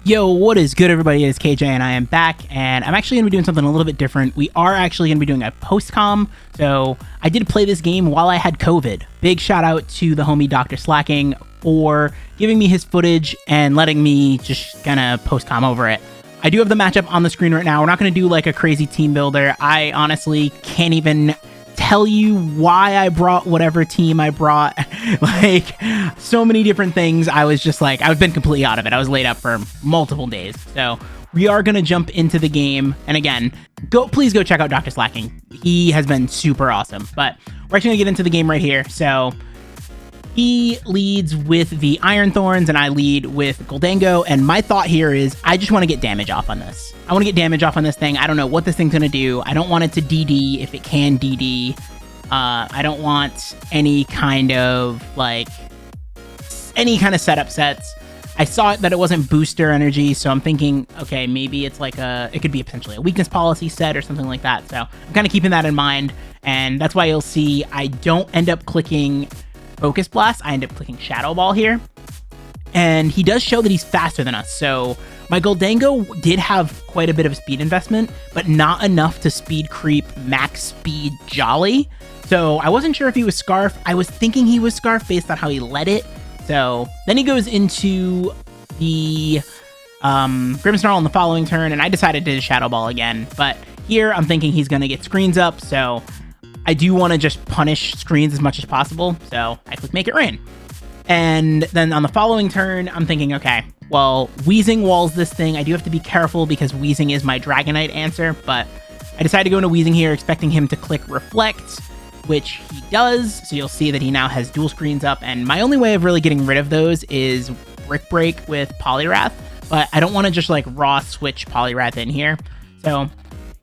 Yo, what is good, everybody? It's KJ, and I am back, and I'm actually going to be doing something a little bit different. We are actually going to be doing a post-com, so I did play this game while I had COVID. Big shout out to the homie Dr. Slacking for giving me his footage and letting me just kind of post-com over it. I do have the matchup on the screen right now. We're not going to do like a crazy team builder. I honestly can't even tell you why I brought whatever team I brought. Like, so many different things. I was just like, I've been completely out of it. I was laid up for multiple days. So we are going to jump into the game. And again, please go check out Dr. Slacking. He has been super awesome. But we're actually going to get into the game right here. So he leads with the Iron Thorns, and I lead with Gholdengo. And my thought here is I just want to get damage off on this. I want to get damage off on this thing. I don't know what this thing's going to do. I don't want it to DD if it can DD. I don't want any kind of setup sets. I saw that it wasn't booster energy, so I'm thinking, okay, maybe it's like it could be potentially a weakness policy set or something like that. So I'm kind of keeping that in mind, and that's why you'll see I don't end up clicking Focus Blast. I end up clicking Shadow Ball here. And he does show that he's faster than us. So my Gholdengo did have quite a bit of speed investment, but not enough to speed creep max speed Jolly. So I wasn't sure if he was Scarf. I was thinking he was Scarf based on how he led it. So then he goes into the Grimmsnarl on the following turn, and I decided to Shadow Ball again. But here I'm thinking he's going to get screens up, so I do want to just punish screens as much as possible. So I click Make It Rain. And then on the following turn, I'm thinking, okay, well, Weezing walls this thing. I do have to be careful because Weezing is my Dragonite answer, but I decided to go into Weezing here, expecting him to click Reflect, which he does. So you'll see that he now has dual screens up, and my only way of really getting rid of those is Brick Break with Poliwrath, but I don't want to just like raw switch Poliwrath in here. So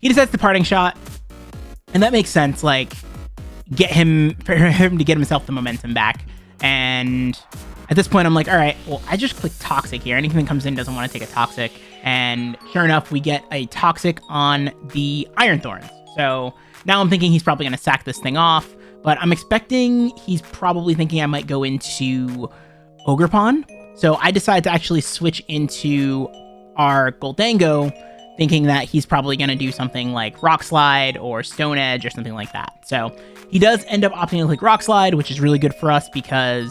he decides the Parting Shot, and that makes sense, like for him to get himself the momentum back. And at this point, I'm like, all right, well, I just click Toxic here. Anything that comes in doesn't want to take a Toxic. And sure enough, we get a Toxic on the Iron Thorns. So now I'm thinking he's probably going to sack this thing off. But I'm expecting he's probably thinking I might go into Ogerpon. So I decide to actually switch into our Gholdengo, thinking that he's probably going to do something like Rock Slide or Stone Edge or something like that. So he does end up opting to click Rock Slide, which is really good for us because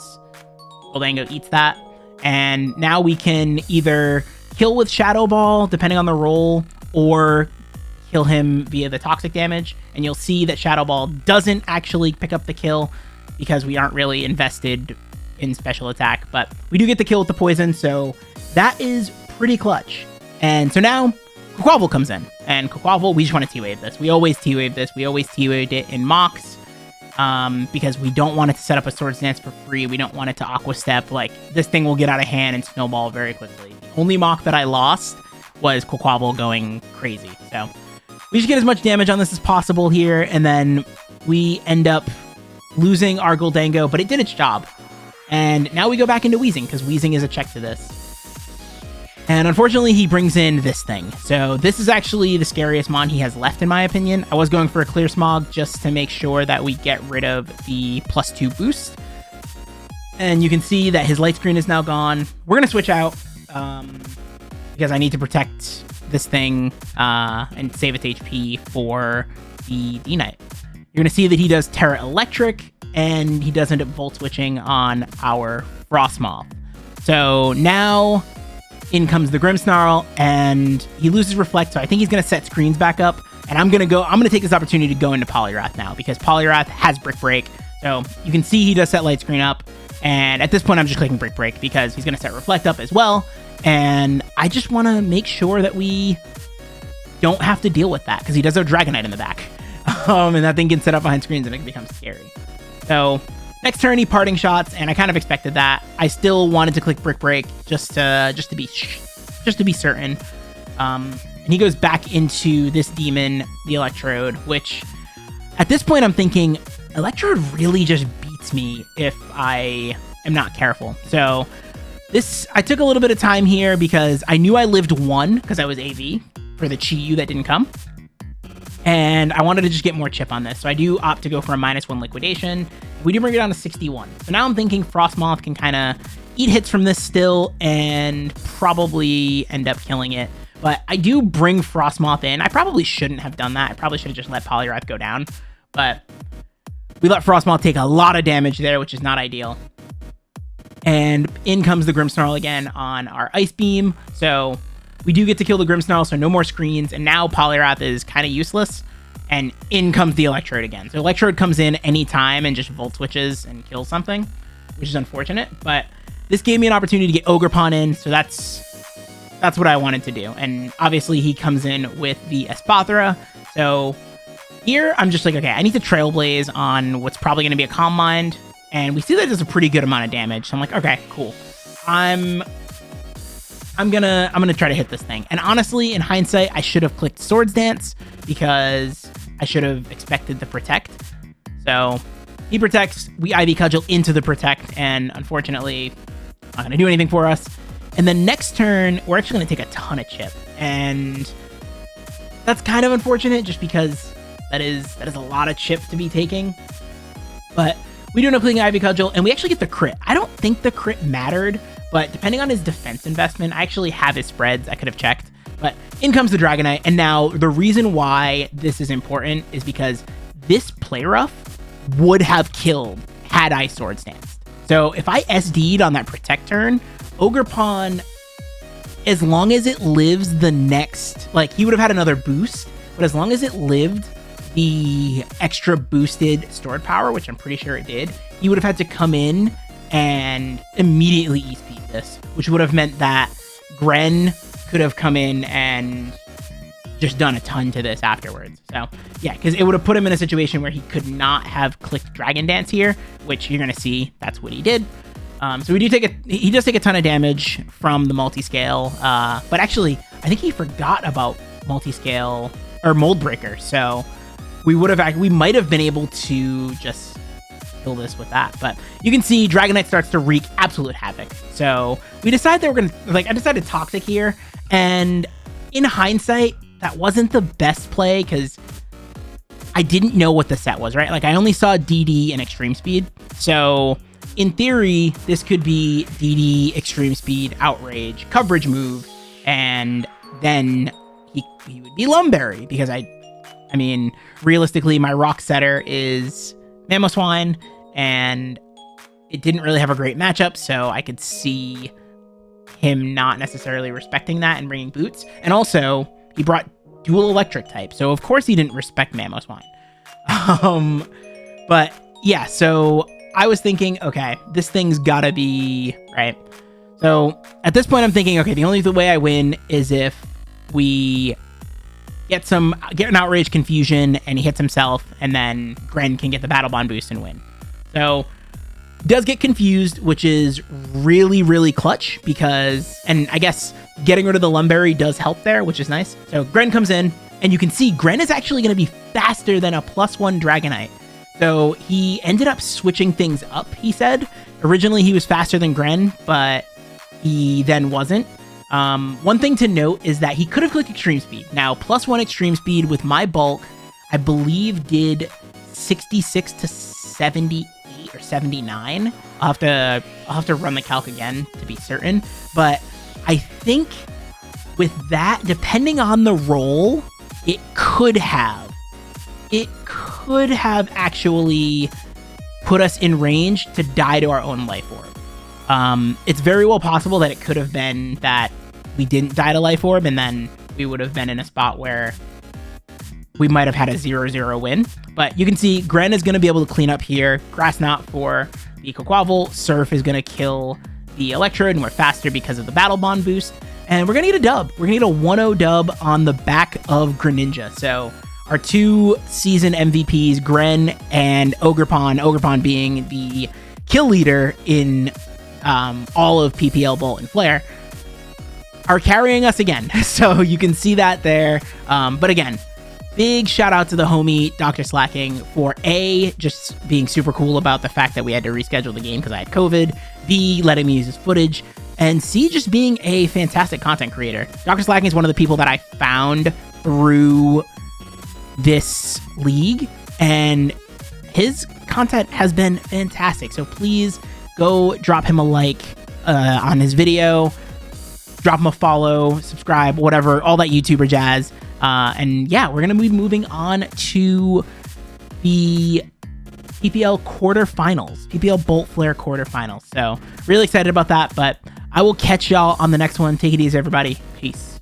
Gholdengo eats that. And now we can either kill with Shadow Ball, depending on the roll, or kill him via the toxic damage. And you'll see that Shadow Ball doesn't actually pick up the kill because we aren't really invested in special attack. But we do get the kill with the poison, so that is pretty clutch. And so now Quaquaval comes in, and Quaquaval, we just want to T-Wave this. We always T-Wave this. We always T-Waved it in mocks because we don't want it to set up a Swords Dance for free. We don't want it to Aqua Step. Like, this thing will get out of hand and snowball very quickly. The only mock that I lost was Quaquaval going crazy. So we should get as much damage on this as possible here, and then we end up losing our Gholdengo, but it did its job. And now we go back into Weezing, because Weezing is a check to this. And unfortunately, he brings in this thing. So this is actually the scariest mon he has left, in my opinion. I was going for a Clear Smog just to make sure that we get rid of the +2 boost. And you can see that his light screen is now gone. We're going to switch out because I need to protect this thing and save its HP for the D-Knight. You're going to see that he does Terra Electric, and he does end up Volt Switching on our Frostmoth. So now in comes the Grimmsnarl, and he loses Reflect, so I think he's going to set screens back up, and I'm going to take this opportunity to go into Poliwrath now, because Poliwrath has Brick Break, so you can see he does set Light Screen up, and at this point I'm just clicking Brick Break, because he's going to set Reflect up as well, and I just want to make sure that we don't have to deal with that, because he does have Dragonite in the back, and that thing can set up behind screens, and it becomes scary. So next turn, he Parting Shots, and I kind of expected that. I still wanted to click Brick Break just to be certain. And he goes back into this demon, the Electrode, which at this point I'm thinking Electrode really just beats me if I am not careful. So I took a little bit of time here because I knew I lived 1 because I was AV for the Chi-Yu that didn't come. And I wanted to just get more chip on this. So I do opt to go for a -1 liquidation. We do bring it down to 61. So now I'm thinking Frostmoth can kind of eat hits from this still and probably end up killing it. But I do bring Frostmoth in. I probably shouldn't have done that. I probably should have just let Poliwrath go down. But we let Frostmoth take a lot of damage there, which is not ideal. And in comes the Grimmsnarl again on our Ice Beam. So we do get to kill the Grimmsnarl, so no more screens. And now Poliwrath is kind of useless. And in comes the Electrode again. So Electrode comes in anytime and just Volt Switches and kills something, which is unfortunate. But this gave me an opportunity to get Ogerpon in, so that's what I wanted to do. And obviously he comes in with the Espathra. So here I'm just like, okay, I need to Trailblaze on what's probably going to be a Calm Mind. And we see that there's a pretty good amount of damage. So I'm like, okay, cool. I'm gonna try to hit this thing. And honestly, in hindsight, I should have clicked Swords Dance because I should have expected the Protect. So he protects, we Ivy Cudgel into the Protect, and unfortunately, not gonna do anything for us. And then next turn, we're actually gonna take a ton of chip. And that's kind of unfortunate just because that is a lot of chip to be taking. But we do end up playing Ivy Cudgel, and we actually get the crit. I don't think the crit mattered, but depending on his defense investment, I actually have his spreads. I could have checked. But in comes the Dragonite, and now the reason why this is important is because this Play Rough would have killed had I Swords Danced. So if I SD'd on that Protect turn, Ogerpon, as long as it lives the next, like, he would have had another boost, but as long as it lived the extra boosted stored power, which I'm pretty sure it did, he would have had to come in and immediately E-Speed this, which would have meant that Gren could have come in and just done a ton to this afterwards. So yeah, because it would have put him in a situation where he could not have clicked Dragon Dance here, which you're going to see that's what he did. So he does take a ton of damage from the multi-scale, but actually I think he forgot about multi-scale or Mold Breaker. So we might have been able to just kill this with that. But you can see Dragonite starts to wreak absolute havoc. So we decided that we're going to, I decided Toxic here. And in hindsight, that wasn't the best play because I didn't know what the set was, right? Like, I only saw DD and Extreme Speed. So in theory, this could be DD, Extreme Speed, Outrage, coverage move, and then he would be Lumberry because I mean, realistically, my rock setter is Mamoswine, and it didn't really have a great matchup, so I could see him not necessarily respecting that and bringing boots. And also, he brought dual electric type, so of course he didn't respect Mamoswine. But yeah, so I was thinking, okay, this thing's gotta be right. So at this point, I'm thinking, okay, the only way I win is if we get an Outrage Confusion and he hits himself, and then Gren can get the Battle Bond boost and win. So does get confused, which is really, really clutch because, and I guess getting rid of the Lumberry does help there, which is nice. So Gren comes in, and you can see Gren is actually going to be faster than a +1 Dragonite. So he ended up switching things up, he said. Originally he was faster than Gren, but he then wasn't. One thing to note is that he could have clicked Extreme Speed. Now, +1 Extreme Speed with my bulk, I believe did 66 to 78 or 79. I'll have to run the calc again to be certain. But I think with that, depending on the roll, it could have actually put us in range to die to our own Life Orb. It's very well possible that it could have been that we didn't die to Life Orb, and then we would have been in a spot where we might have had a 0-0 win. But you can see Gren is going to be able to clean up here. Grass Knot for the Quaquaval. Surf is going to kill the Electrode, and we're faster because of the Battle Bond boost. And we're going to get a dub. We're going to get a 1-0 dub on the back of Greninja. So our two season MVPs, Gren and Ogerpon. Ogerpon being the kill leader in all of PPL Bolt and Flare, are carrying us again. So you can see that there. But again, big shout out to the homie Dr. Slacking for A, just being super cool about the fact that we had to reschedule the game because I had COVID, B, letting me use his footage, and C, just being a fantastic content creator. Dr. Slacking is one of the people that I found through this league, and his content has been fantastic. So please go drop him a like. on his video. Drop him a follow, subscribe, whatever, all that YouTuber jazz. And yeah, we're going to be moving on to the PPL quarterfinals, PPL Bolt Flare quarterfinals. So really excited about that, but I will catch y'all on the next one. Take it easy, everybody. Peace.